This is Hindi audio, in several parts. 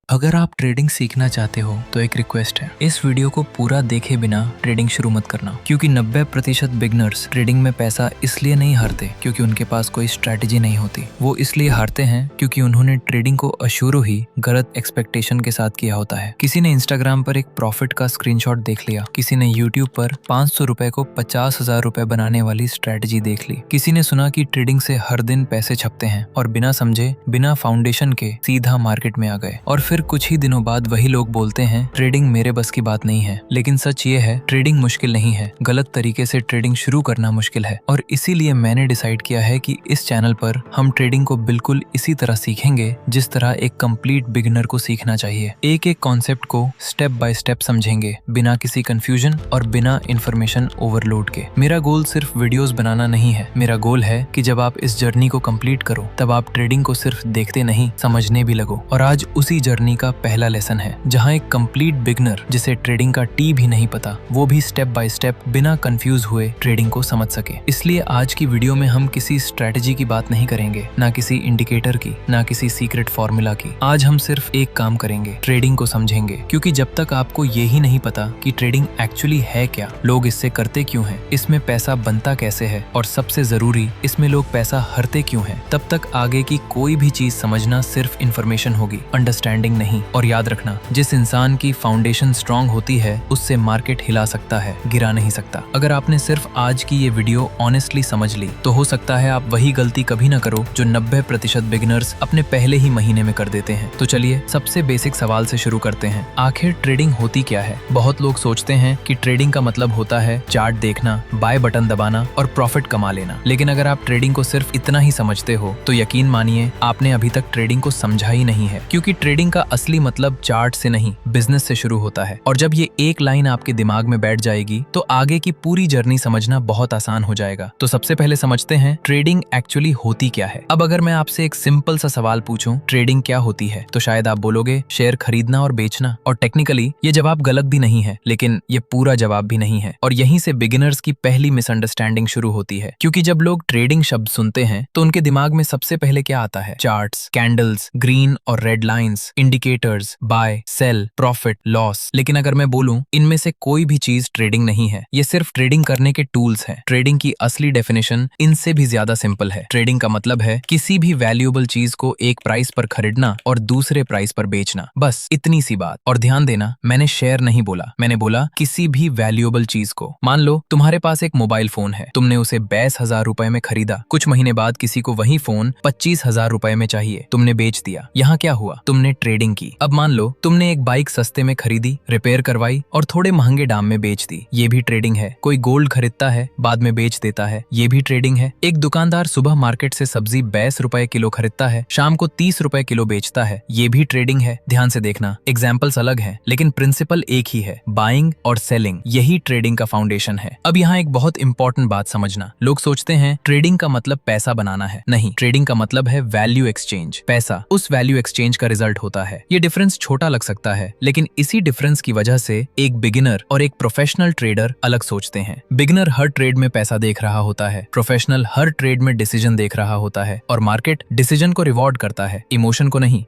अगर आप ट्रेडिंग सीखना चाहते हो तो एक रिक्वेस्ट है, इस वीडियो को पूरा देखे बिना ट्रेडिंग शुरू मत करना, क्योंकि 90% बिगनर्स ट्रेडिंग में पैसा इसलिए नहीं हारते क्योंकि उनके पास कोई स्ट्रैटेजी नहीं होती। वो इसलिए हारते हैं क्योंकि उन्होंने ट्रेडिंग को अशुरू ही गलत एक्सपेक्टेशन के साथ किया होता है। किसी ने इंस्टाग्राम पर एक प्रॉफिट का स्क्रीनशॉट देख लिया, किसी ने यूट्यूब पर 500 रुपए को 50,000 रुपए बनाने वाली स्ट्रैटेजी देख ली, किसी ने सुना कि ट्रेडिंग से हर दिन पैसे छपते हैं और बिना समझे, बिना फाउंडेशन के सीधा मार्केट में आ गए। और फिर कुछ ही दिनों बाद वही लोग बोलते हैं ट्रेडिंग मेरे बस की बात नहीं है। लेकिन सच ये है, ट्रेडिंग मुश्किल नहीं है, गलत तरीके से ट्रेडिंग शुरू करना मुश्किल है। और इसीलिए मैंने डिसाइड किया है कि इस चैनल पर हम ट्रेडिंग को बिल्कुल इसी तरह सीखेंगे जिस तरह एक कंप्लीट बिगिनर को सीखना चाहिए। एक एक कॉन्सेप्ट को स्टेप बाय स्टेप समझेंगे, बिना किसी कंफ्यूजन और बिना इंफॉर्मेशन ओवरलोड के। मेरा गोल सिर्फ वीडियोस बनाना नहीं है, मेरा गोल है कि जब आप इस जर्नी को कंप्लीट करो तब आप ट्रेडिंग को सिर्फ देखते नहीं, समझने भी लगो। और आज उसी जर्नी का पहला लेसन है जहां एक कंप्लीट बिगनर जिसे ट्रेडिंग का टी भी नहीं पता, वो भी स्टेप बाय स्टेप बिना कंफ्यूज हुए ट्रेडिंग को समझ सके। इसलिए आज की वीडियो में हम किसी स्ट्रेटेजी की बात नहीं करेंगे, ना किसी इंडिकेटर की, ना किसी सीक्रेट फॉर्मूला की। आज हम सिर्फ एक काम करेंगे, ट्रेडिंग को समझेंगे। क्योंकि जब तक आपको ये ही नहीं पता कि ट्रेडिंग एक्चुअली है क्या, लोग इससे करते क्यों हैं, इसमें पैसा बनता कैसे है और सबसे जरूरी इसमें लोग पैसा हारते क्यों हैं, तब तक आगे की कोई भी चीज समझना सिर्फ इंफॉर्मेशन होगी, अंडरस्टैंडिंग नहीं। और याद रखना, जिस इंसान की फाउंडेशन स्ट्रांग होती है उससे मार्केट हिला सकता है, गिरा नहीं सकता। अगर आपने सिर्फ आज की ये वीडियो ऑनेस्टली समझ ली तो हो सकता है आप वही गलती कभी ना करो जो 90% बिगिनर्स अपने पहले ही महीने में कर देते हैं। तो चलिए सबसे बेसिक सवाल से शुरू करते हैं, आखिर ट्रेडिंग होती क्या है? बहुत लोग सोचते हैं कि ट्रेडिंग का मतलब होता है चार्ट देखना, बाय बटन दबाना और प्रॉफिट कमा लेना। लेकिन अगर आप ट्रेडिंग को सिर्फ इतना ही समझते हो तो यकीन मानिए आपने अभी तक ट्रेडिंग को समझा ही नहीं है। क्योंकि ट्रेडिंग का असली मतलब चार्ट से नहीं, बिजनेस से शुरू होता है। और जब ये एक लाइन आपके दिमाग में बैठ जाएगी तो आगे की पूरी जर्नी समझना बहुत आसान हो जाएगा। तो सबसे पहले समझते हैं ट्रेडिंग एक्चुअली होती क्या है। अब अगर मैं आपसे एक सिंपल सा सवाल पूछूं, ट्रेडिंग क्या होती है, तो शायद आप बोलोगे शेयर खरीदना और बेचना। और टेक्निकली ये जवाब गलत भी नहीं है, लेकिन ये पूरा जवाब भी नहीं है। और यहीं से बिगिनर्स की पहली मिसअंडरस्टैंडिंग शुरू होती है। क्योंकि जब लोग ट्रेडिंग शब्द सुनते हैं तो उनके दिमाग में सबसे पहले क्या आता है? चार्ट्स, कैंडल्स, ग्रीन और red lines, indicators, buy, sell, profit, loss. लेकिन अगर मैं बोलूं इनमें से कोई भी चीज ट्रेडिंग नहीं है, ये सिर्फ ट्रेडिंग करने के टूल्स हैं। ट्रेडिंग की असली डेफिनेशन इनसे भी ज्यादा सिंपल है। ट्रेडिंग का मतलब है किसी भी वैल्यूएबल चीज को एक प्राइस पर खरीदना और दूसरे प्राइस पर बेचना, बस इतनी सी बात। और ध्यान देना, मैंने शेयर नहीं बोला, मैंने बोला किसी भी वैल्यूएबल चीज को। मान लो तुम्हारे पास एक मोबाइल फोन है, तुमने उसे 22,000 रुपए में खरीदा। कुछ महीने बाद किसी को वही फोन 25,000 रुपए में चाहिए, तुमने बेच दिया। यहाँ क्या हुआ? तुमने ट्रेडिंग की। अब मान लो तुमने एक बाइक सस्ते में खरीदी, रिपेयर करवाई और थोड़े महंगे दाम में बेच दी, ये भी ट्रेडिंग है। कोई गोल्ड खरीदता है, बाद में बेच देता है, ये भी ट्रेडिंग है। एक दुकानदार सुबह मार्केट से सब्जी 22 रुपए किलो खरीदता है, शाम को 30 रुपए किलो बेचता है, ये भी ट्रेडिंग है। ध्यान से देखना, एग्जाम्पल्स अलग हैं, लेकिन प्रिंसिपल एक ही है, बाइंग और सेलिंग। यही ट्रेडिंग का फाउंडेशन है। अब यहाँ एक बहुत इंपॉर्टेंट बात समझना, लोग सोचते हैं ट्रेडिंग का मतलब पैसा बनाना है। नहीं, ट्रेडिंग का मतलब है वैल्यू एक्सचेंज। पैसा उस वैल्यू एक्सचेंज का रिजल्ट होता है। ये डिफरेंस छोटा लग सकता है, लेकिन इसी डिफरेंस की वजह से एक बिगिनर और एक प्रोफेशनल ट्रेडर अलग सोचते हैं। बिगिनर हर ट्रेड में पैसा देख रहा होता है, प्रोफेशनल हर ट्रेड में डिसीजन देख रहा होता है, और मार्केट डिसीजन को रिवॉर्ड करता है, इमोशन को नहीं।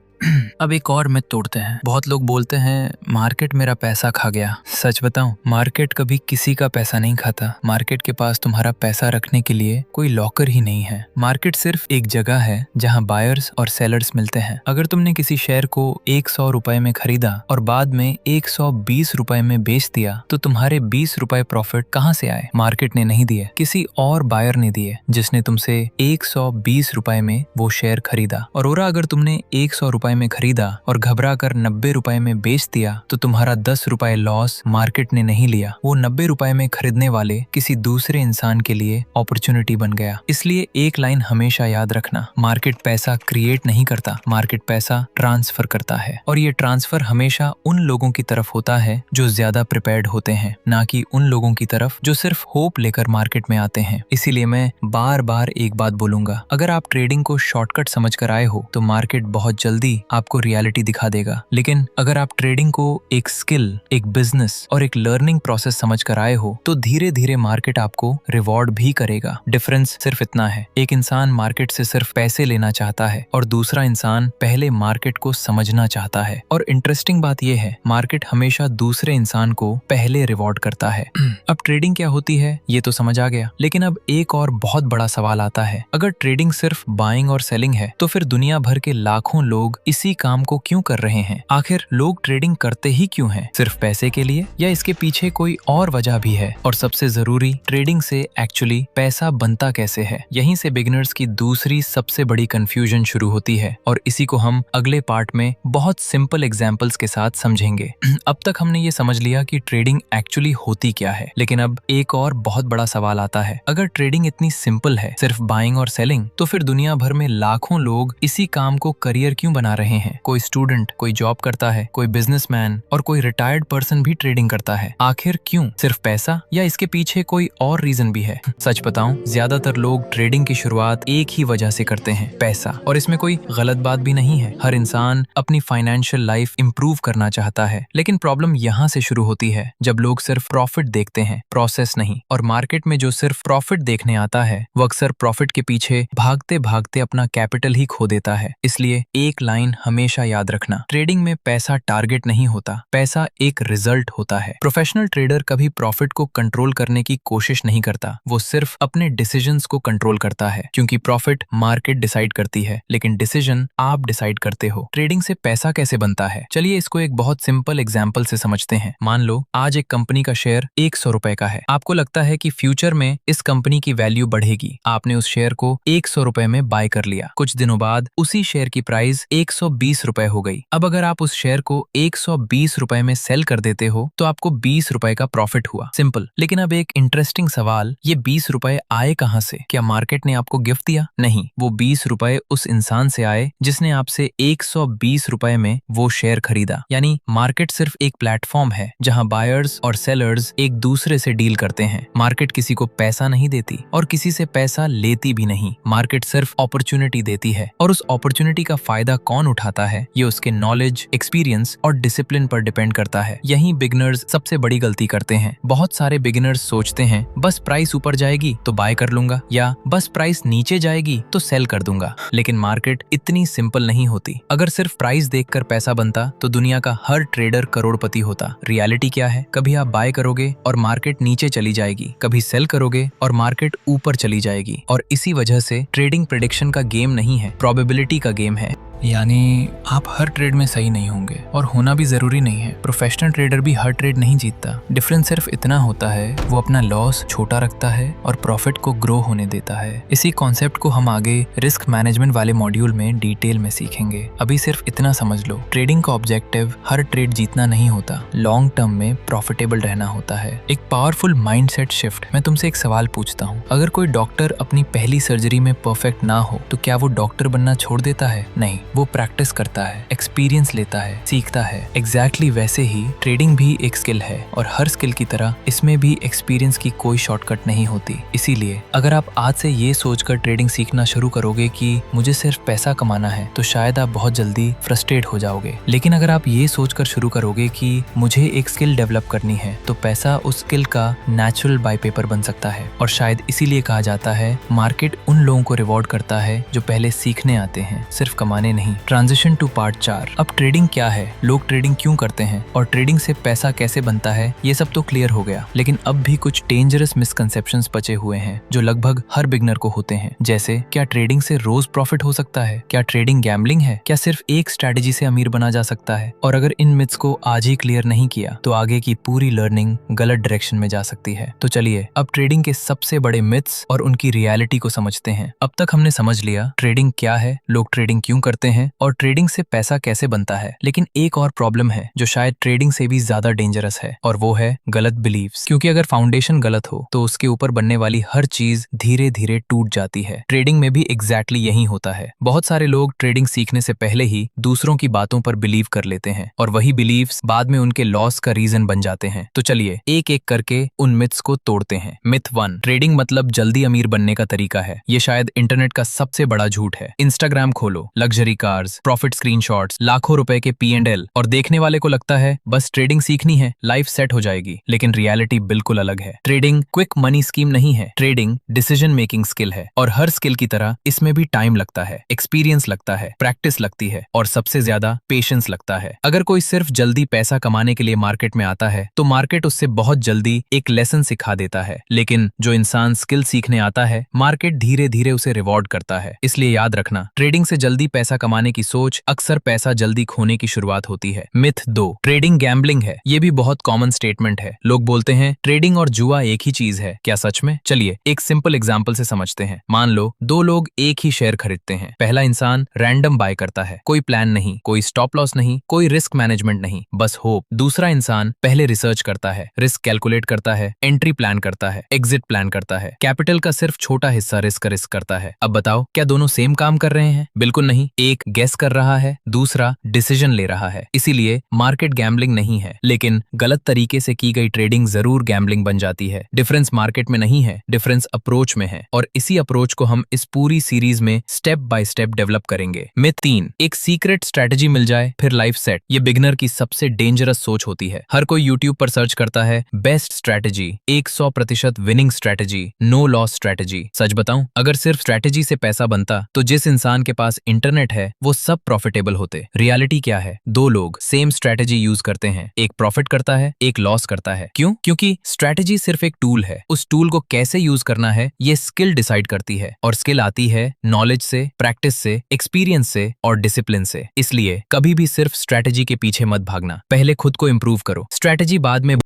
अब एक और मिथ तोड़ते हैं। बहुत लोग बोलते हैं मार्केट मेरा पैसा खा गया। सच बताऊं, मार्केट कभी किसी का पैसा नहीं खाता। मार्केट के पास तुम्हारा पैसा रखने के लिए कोई लॉकर ही नहीं है। मार्केट सिर्फ एक जगह है जहां बायर्स और सेलर्स मिलते हैं। अगर तुमने किसी शेयर को 100 रुपए में खरीदा और बाद में 120 रुपए में बेच दिया, तो तुम्हारे 20 रुपए प्रॉफिट कहाँ से आए? मार्केट ने नहीं दिए, किसी और बायर ने दिए जिसने तुमसे 120 रुपए में वो शेयर खरीदा। और अगर तुमने 100 रुपए में खरीदा और घबरा कर 90 रुपए में बेच दिया, तो तुम्हारा 10 रुपए लॉस मार्केट ने नहीं लिया, वो 90 रुपए में खरीदने वाले किसी दूसरे इंसान के लिए अपॉर्चुनिटी बन गया। इसलिए एक लाइन हमेशा याद रखना, मार्केट पैसा क्रिएट नहीं करता, मार्केट पैसा ट्रांसफर करता है। और ये ट्रांसफर हमेशा उन लोगों की तरफ होता है जो ज्यादा प्रिपेयर्ड होते हैं, ना कि उन लोगों की तरफ जो सिर्फ होप लेकर मार्केट में आते हैं। इसीलिए मैं बार बार एक बात बोलूंगा, अगर आप ट्रेडिंग को शॉर्टकट समझ कर आए हो तो मार्केट बहुत जल्दी आपको रियलिटी दिखा देगा। लेकिन अगर आप ट्रेडिंग को एक स्किल, एक बिजनेस और एक लर्निंग प्रोसेस समझ कर आए हो तो धीरे धीरे मार्केट आपको रिवॉर्ड भी करेगा। डिफरेंस सिर्फ इतना है, एक इंसान मार्केट से सिर्फ पैसे लेना चाहता है और दूसरा इंसान पहले मार्केट को समझना चाहता है। और इंटरेस्टिंग बात यह है, मार्केट हमेशा दूसरे इंसान को पहले रिवॉर्ड करता है। अब ट्रेडिंग क्या होती है ये तो समझ आ गया, लेकिन अब एक और बहुत बड़ा सवाल आता है, अगर ट्रेडिंग सिर्फ बाइंग और सेलिंग है तो फिर दुनिया भर के लाखों लोग इसी काम को क्यों कर रहे हैं? आखिर लोग ट्रेडिंग करते ही क्यों हैं? सिर्फ पैसे के लिए या इसके पीछे कोई और वजह भी है? और सबसे जरूरी, ट्रेडिंग से एक्चुअली पैसा बनता कैसे है? यहीं से बिगिनर्स की दूसरी सबसे बड़ी कंफ्यूजन शुरू होती है और इसी को हम अगले पार्ट में बहुत सिंपल एग्जांपल्स के साथ समझेंगे। अब तक हमने ये समझ लिया कि ट्रेडिंग एक्चुअली होती क्या है, लेकिन अब एक और बहुत बड़ा सवाल आता है, अगर ट्रेडिंग इतनी सिंपल है, सिर्फ बाइंग और सेलिंग, तो फिर दुनिया भर में लाखों लोग इसी काम को करियर क्यों बना रहे हैं? कोई स्टूडेंट, कोई जॉब करता है, कोई बिजनेसमैन और कोई रिटायर्ड पर्सन भी ट्रेडिंग करता है। आखिर क्यों? सिर्फ पैसा या इसके पीछे कोई और रीजन भी है? सच बताऊं, ज्यादातर लोग ट्रेडिंग की शुरुआत एक ही वजह से करते हैं, पैसा। और इसमें कोई गलत बात भी नहीं है, हर इंसान अपनी फाइनेंशियल लाइफ इंप्रूव करना चाहता है। लेकिन प्रॉब्लम यहाँ से शुरू होती है जब लोग सिर्फ प्रॉफिट देखते हैं, प्रोसेस नहीं। और मार्केट में जो सिर्फ प्रॉफिट देखने आता है वो अक्सर प्रॉफिट के पीछे भागते भागते अपना कैपिटल ही खो देता है। इसलिए एक लाइन हमेशा याद रखना, ट्रेडिंग में पैसा टारगेट नहीं होता, पैसा एक रिजल्ट होता है। प्रोफेशनल ट्रेडर कभी प्रॉफिट को कंट्रोल करने की कोशिश नहीं करता, वो सिर्फ अपने डिसीजंस को कंट्रोल करता है, क्योंकि प्रॉफिट मार्केट डिसाइड करती है लेकिन डिसीजन आप डिसाइड करते हो। ट्रेडिंग से पैसा कैसे बनता है? चलिए इसको एक बहुत सिंपल एग्जांपल से समझते हैं। मान लो आज एक कंपनी का शेयर 100 रुपए का है। आपको लगता है कि फ्यूचर में इस कंपनी की वैल्यू बढ़ेगी। आपने उस शेयर को 100 रुपए में बाय कर लिया। कुछ दिनों बाद उसी शेयर की प्राइस 120 रुपए हो गई। अब अगर आप उस शेयर को 120 रुपए में सेल कर देते हो तो आपको 20 रुपए का प्रॉफिट हुआ। सिंपल। लेकिन अब एक इंटरेस्टिंग सवाल, ये 20 रुपए आए कहां से? क्या मार्केट ने आपको गिफ्ट दिया? नहीं, वो 20 रुपए उस इंसान से आए जिसने आपसे 120 रुपए में वो शेयर खरीदा। यानी मार्केट सिर्फ एक प्लेटफॉर्म है जहां बायर्स और सेलर्स एक दूसरे से डील करते हैं। मार्केट किसी को पैसा नहीं देती और किसी से पैसा लेती भी नहीं। मार्केट सिर्फ अपॉर्चुनिटी देती है और उस अपॉर्चुनिटी का फायदा कौन उठाता है ये उसके नॉलेज, एक्सपीरियंस और डिसिप्लिन पर डिपेंड करता है। यही बिगिनर्स सबसे बड़ी गलती करते हैं। बहुत सारे बिगिनर्स सोचते हैं बस प्राइस ऊपर जाएगी तो बाय कर लूंगा या बस प्राइस नीचे जाएगी तो सेल कर दूंगा। लेकिन मार्केट इतनी सिंपल नहीं होती। अगर सिर्फ प्राइस देखकर पैसा बनता तो दुनिया का हर ट्रेडर करोड़पति होता। रियलिटी क्या है? कभी आप बाय करोगे और मार्केट नीचे चली जाएगी, कभी सेल करोगे और मार्केट ऊपर चली जाएगी। और इसी वजह से ट्रेडिंग प्रेडिक्शन का गेम नहीं है, प्रोबेबिलिटी का गेम है। यानी आप हर ट्रेड में सही नहीं होंगे और होना भी जरूरी नहीं है। प्रोफेशनल ट्रेडर भी हर ट्रेड नहीं जीतता। डिफरेंस सिर्फ इतना होता है, वो अपना लॉस छोटा रखता है और प्रॉफिट को ग्रो होने देता है। इसी कॉन्सेप्ट को हम आगे रिस्क मैनेजमेंट वाले मॉड्यूल में डिटेल में सीखेंगे। अभी सिर्फ इतना समझ लो, ट्रेडिंग का ऑब्जेक्टिव हर ट्रेड जीतना नहीं होता, लॉन्ग टर्म में प्रॉफिटेबल रहना होता है। एक पावरफुल माइंडसेट शिफ्ट। मैं तुमसे एक सवाल पूछता हूँ, अगर कोई डॉक्टर अपनी पहली सर्जरी में परफेक्ट ना हो तो क्या वो डॉक्टर बनना छोड़ देता है? नहीं, वो प्रैक्टिस करता है, एक्सपीरियंस लेता है, सीखता है। एग्जैक्टली वैसे ही ट्रेडिंग भी एक स्किल है और हर स्किल की तरह इसमें भी एक्सपीरियंस की कोई शॉर्टकट नहीं होती। इसीलिए अगर आप आज से ये सोचकर ट्रेडिंग सीखना शुरू करोगे कि मुझे सिर्फ पैसा कमाना है तो शायद आप बहुत जल्दी फ्रस्ट्रेट हो जाओगे। लेकिन अगर आप ये सोचकर शुरू करोगे कि मुझे एक स्किल डेवलप करनी है तो पैसा उस स्किल का नेचुरल बाय पेपर बन सकता है। और शायद इसीलिए कहा जाता है मार्केट उन लोगों को रिवॉर्ड करता है जो पहले सीखने आते हैं, सिर्फ कमाने नहीं। Transition to part 4। अब ट्रेडिंग क्या है, लोग ट्रेडिंग क्यों करते हैं और ट्रेडिंग से पैसा कैसे बनता है, ये सब तो क्लियर हो गया। लेकिन अब भी कुछ डेंजरस मिसकंसेप्शंस बचे हुए हैं जो लगभग हर बिगनर को होते हैं। जैसे, क्या ट्रेडिंग से रोज प्रॉफिट हो सकता है? क्या ट्रेडिंग गैम्बलिंग है? क्या सिर्फ एक स्ट्रैटेजी से अमीर बना जा सकता है? और अगर इन मिथ्स को आज ही क्लियर नहीं किया तो आगे की पूरी लर्निंग गलत डायरेक्शन में जा सकती है। तो चलिए अब ट्रेडिंग के सबसे बड़े मिथ्स और उनकी रियलिटी को समझते हैं। अब तक हमने समझ लिया ट्रेडिंग क्या है, लोग ट्रेडिंग क्यों करते हैं और ट्रेडिंग से पैसा कैसे बनता है। लेकिन एक और प्रॉब्लम है जो शायद ट्रेडिंग से भी ज्यादा डेंजरस है और वो है गलत बिलीव्स। क्योंकि अगर फाउंडेशन गलत हो तो उसके ऊपर बनने वाली हर चीज धीरे धीरे टूट जाती है। ट्रेडिंग में भी एग्जैक्टली यही होता है। बहुत सारे लोग ट्रेडिंग सीखने से पहले ही दूसरों की बातों पर बिलीव कर लेते हैं और वही बिलीव्स बाद में उनके लॉस का रीजन बन जाते हैं। तो चलिए एक एक करके उन मिथ्स को तोड़ते हैं। मिथ 1, ट्रेडिंग मतलब जल्दी अमीर बनने का तरीका है। ये शायद इंटरनेट का सबसे बड़ा झूठ है। इंस्टाग्राम खोलो, लग्जरी कार्स, प्रॉफिट स्क्रीनशॉट्स, लाखों रुपए के P&L, और देखने वाले को लगता है बस ट्रेडिंग सीखनी है, लाइफ सेट हो जाएगी। लेकिन रियलिटी बिल्कुल अलग है। ट्रेडिंग क्विक मनी स्कीम नहीं है, ट्रेडिंग डिसीजन मेकिंग स्किल है, और हर स्किल की तरह इसमें भी टाइम लगता है, एक्सपीरियंस लगता है, प्रैक्टिस लगती है, और सबसे ज्यादा पेशेंस लगता है। अगर कोई सिर्फ जल्दी पैसा कमाने के लिए मार्केट में आता है तो मार्केट उससे बहुत जल्दी एक लेसन सिखा देता है, लेकिन जो इंसान स्किल सीखने आता है मार्केट धीरे धीरे उसे रिवॉर्ड करता है। इसलिए याद रखना, ट्रेडिंग से जल्दी पैसा कमाने की सोच अक्सर पैसा जल्दी खोने की शुरुआत होती है। मिथ 2, ट्रेडिंग गैम्बलिंग है। ये भी बहुत कॉमन स्टेटमेंट है। लोग बोलते हैं ट्रेडिंग और जुआ एक ही चीज है। क्या सच में? चलिए एक सिंपल एग्जांपल से समझते हैं। मान लो दो लोग एक ही शेयर खरीदते हैं। पहला इंसान रैंडम बाय करता है, कोई प्लान नहीं, कोई स्टॉप लॉस नहीं, कोई रिस्क मैनेजमेंट नहीं, बस होप। दूसरा इंसान पहले रिसर्च करता है, रिस्क कैलकुलेट करता है, एंट्री प्लान करता है, एग्जिट प्लान करता है, कैपिटल का सिर्फ छोटा हिस्सा रिस्क करता है। अब बताओ, क्या दोनों सेम काम कर रहे हैं? बिल्कुल नहीं। एक गेस कर रहा है, दूसरा डिसीजन ले रहा है। इसीलिए मार्केट गैम्बलिंग नहीं है, लेकिन गलत तरीके से की गई ट्रेडिंग जरूर गैम्बलिंग बन जाती है। डिफरेंस मार्केट में नहीं है, डिफरेंस अप्रोच में है, और इसी अप्रोच को हम इस पूरी सीरीज में स्टेप बाय स्टेप डेवलप करेंगे। मिथ 3, एक सीक्रेट स्ट्रेटजी मिल जाए फिर लाइफ सेट। ये बिगनर की सबसे डेंजरस सोच होती है। हर कोई यूट्यूब पर सर्च करता है best strategy, 100% winning strategy, no loss strategy. सच बताऊं, अगर सिर्फ स्ट्रेटजी से पैसा बनता तो जिस इंसान के पास इंटरनेट है वो सब प्रॉफिटेबल होते। रियलिटी क्या है? दो लोग सेम स्ट्रेटजी यूज करते हैं, एक प्रॉफिट करता है, एक लॉस करता है। क्यों? क्योंकि स्ट्रेटजी सिर्फ एक टूल है, उस टूल को कैसे यूज करना है ये स्किल डिसाइड करती है, और स्किल आती है नॉलेज से, प्रैक्टिस से, एक्सपीरियंस से और डिसिप्लिन से। इसलिए कभी भी सिर्फ स्ट्रेटजी के पीछे मत भागना, पहले खुद को इंप्रूव करो, स्ट्रेटजी बाद में।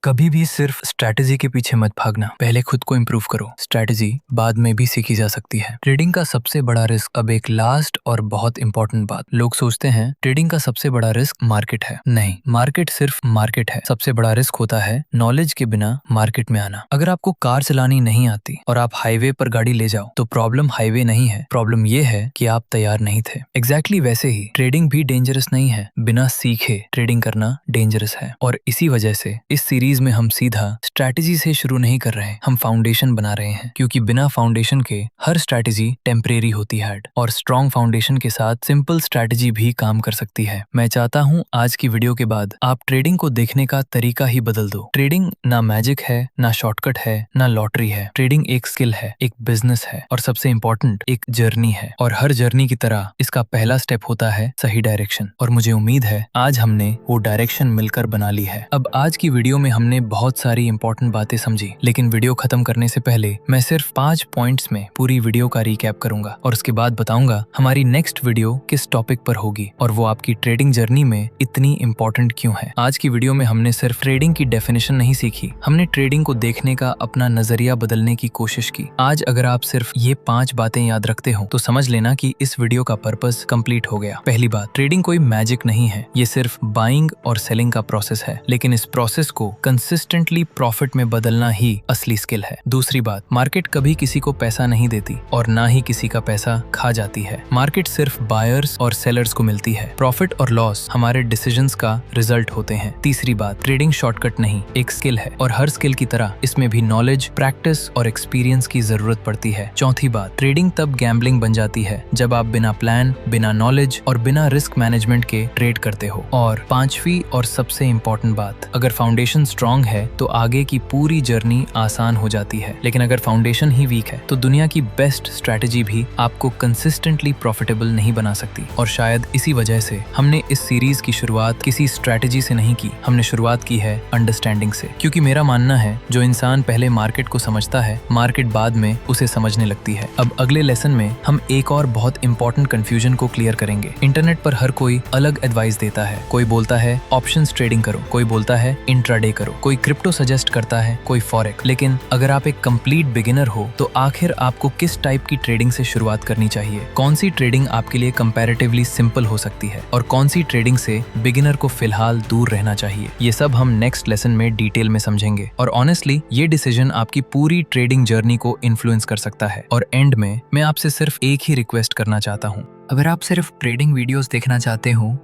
कभी भी सिर्फ स्ट्रैटेजी के पीछे मत भागना, पहले खुद को इंप्रूव करो, स्ट्रैटेजी बाद में भी सीखी जा सकती है। ट्रेडिंग का सबसे बड़ा रिस्क, अब एक लास्ट और बहुत इंपॉर्टेंट बात, लोग सोचते हैं ट्रेडिंग का सबसे बड़ा रिस्क मार्केट है। नहीं, मार्केट सिर्फ मार्केट है, सबसे बड़ा रिस्क होता है नॉलेज के बिना मार्केट में आना। अगर आपको कार चलानी नहीं आती और आप हाईवे पर गाड़ी ले जाओ तो प्रॉब्लम हाईवे नहीं है, प्रॉब्लम ये है कि आप तैयार नहीं थे। एग्जैक्टली वैसे ही ट्रेडिंग भी डेंजरस नहीं है, बिना सीखे ट्रेडिंग करना डेंजरस है। और इसी वजह से इस सीरीज में हम सीधा स्ट्रैटेजी से शुरू नहीं कर रहे हैं, हम फाउंडेशन बना रहे हैं, क्योंकि बिना फाउंडेशन के हर स्ट्रैटेजी टेम्परेरी होती है, और स्ट्रॉन्ग फाउंडेशन के साथ सिंपल स्ट्रैटेजी भी काम कर सकती है। मैं चाहता हूं आज की वीडियो के बाद आप ट्रेडिंग को देखने का तरीका ही बदल दो। ट्रेडिंग ना मैजिक है, ना शॉर्टकट है, ना लॉटरी है। ट्रेडिंग एक स्किल है, एक बिजनेस है, और सबसे इंपॉर्टेंट एक जर्नी है। और हर जर्नी की तरह इसका पहला स्टेप होता है सही डायरेक्शन, और मुझे उम्मीद है आज हमने वो डायरेक्शन मिलकर बना ली है। अब आज की वीडियो में हमने बहुत सारी इंपॉर्टेंट बातें समझी, लेकिन वीडियो खत्म करने से पहले मैं सिर्फ 5 पॉइंट्स में पूरी वीडियो का रिकैप करूंगा, और उसके बाद बताऊंगा हमारी नेक्स्ट वीडियो किस टॉपिक पर होगी और वो आपकी ट्रेडिंग जर्नी में इतनी इंपॉर्टेंट क्यों है। आज की वीडियो में हमने सिर्फ ट्रेडिंग की डेफिनेशन नहीं सीखी, हमने ट्रेडिंग को देखने का अपना नजरिया बदलने की कोशिश की। आज अगर आप सिर्फ ये 5 बातें याद रखते हो तो समझ लेना कि इस वीडियो का पर्पस कंप्लीट हो गया। पहली बात, ट्रेडिंग कोई मैजिक नहीं है, ये सिर्फ बाइंग और सेलिंग का प्रोसेस है, लेकिन इस प्रोसेस को कंसिस्टेंटली प्रॉफिट में बदलना ही असली स्किल है। दूसरी बात, मार्केट कभी किसी को पैसा नहीं देती और ना ही किसी का पैसा खा जाती है। मार्केट सिर्फ बायर्स और सेलर्स को मिलती है। प्रॉफिट और लॉस हमारे डिसीजंस का रिजल्ट होते हैं। तीसरी बात, ट्रेडिंग शॉर्टकट नहीं, एक स्किल है, और हर स्किल की तरह इसमें भी नॉलेज, प्रैक्टिस और एक्सपीरियंस की जरूरत पड़ती है। चौथी बात, ट्रेडिंग तब गैम्बलिंग बन जाती है जब आप बिना प्लान, बिना नॉलेज और बिना रिस्क मैनेजमेंट के ट्रेड करते हो। और पांचवी और सबसे इंपॉर्टेंट बात, अगर फाउंडेशन स्ट्रांग है तो आगे की पूरी जर्नी आसान हो जाती है, लेकिन अगर फाउंडेशन ही वीक है तो दुनिया की बेस्ट स्ट्रैटेजी भी आपको कंसिस्टेंटली प्रॉफिटेबल नहीं बना सकती। और शायद इसी वजह से हमने इस सीरीज की शुरुआत किसी स्ट्रैटेजी से नहीं की, हमने शुरुआत की है अंडरस्टैंडिंग से, क्योंकि मेरा मानना है जो इंसान पहले मार्केट को समझता है, मार्केट बाद में उसे समझने लगती है। अब अगले लेसन में हम एक और बहुत इंपॉर्टेंट कंफ्यूजन को क्लियर करेंगे। इंटरनेट पर हर कोई अलग एडवाइस देता है, कोई बोलता है ऑप्शंस ट्रेडिंग करो, कोई बोलता है इंट्राडे करो, कोई क्रिप्टो सजेस्ट करता है, कोई फॉरेक्स। लेकिन अगर आप एक कंप्लीट बिगिनर हो तो आखिर आपको किस टाइप की ट्रेडिंग से शुरुआत करनी चाहिए? कौन सी ट्रेडिंग आपके लिए कंपैरेटिवली सिंपल हो सकती है और कौन सी ट्रेडिंग से बिगिनर को फिलहाल दूर रहना चाहिए? ये सब हम नेक्स्ट लेसन में डिटेल में समझेंगे, और ऑनेस्टली ये डिसीजन आपकी पूरी ट्रेडिंग जर्नी को इन्फ्लुएंस कर सकता है। और एंड में मैं आपसे सिर्फ एक ही रिक्वेस्ट करना चाहता हूँ, अगर आप सिर्फ ट्रेडिंग वीडियोस देखना चाहते हो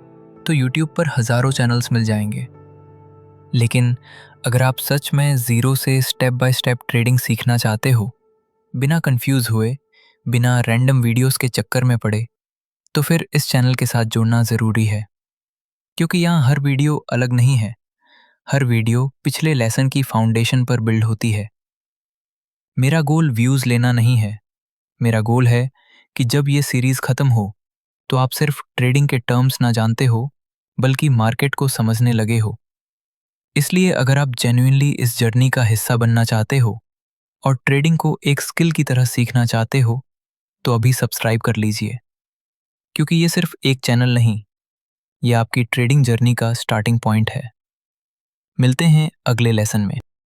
तो यूट्यूब पर हजारों चैनल्स मिल जाएंगे, लेकिन अगर आप सच में जीरो से स्टेप बाय स्टेप ट्रेडिंग सीखना चाहते हो, बिना कंफ्यूज हुए, बिना रैंडम वीडियोस के चक्कर में पड़े, तो फिर इस चैनल के साथ जुड़ना ज़रूरी है, क्योंकि यहाँ हर वीडियो अलग नहीं है। हर वीडियो पिछले लेसन की फाउंडेशन पर बिल्ड होती है। मेरा गोल व्यूज़ लेना नहीं है। मेरा गोल है कि जब ये सीरीज़ ख़त्म हो तो आप सिर्फ ट्रेडिंग के टर्म्स ना जानते हो, बल्कि मार्केट को समझने लगे हो। इसलिए अगर आप जेन्युइनली इस जर्नी का हिस्सा बनना चाहते हो और ट्रेडिंग को एक स्किल की तरह सीखना चाहते हो, तो अभी सब्सक्राइब कर लीजिए, क्योंकि ये सिर्फ एक चैनल नहीं, ये आपकी ट्रेडिंग जर्नी का स्टार्टिंग पॉइंट है। मिलते हैं अगले लेसन में।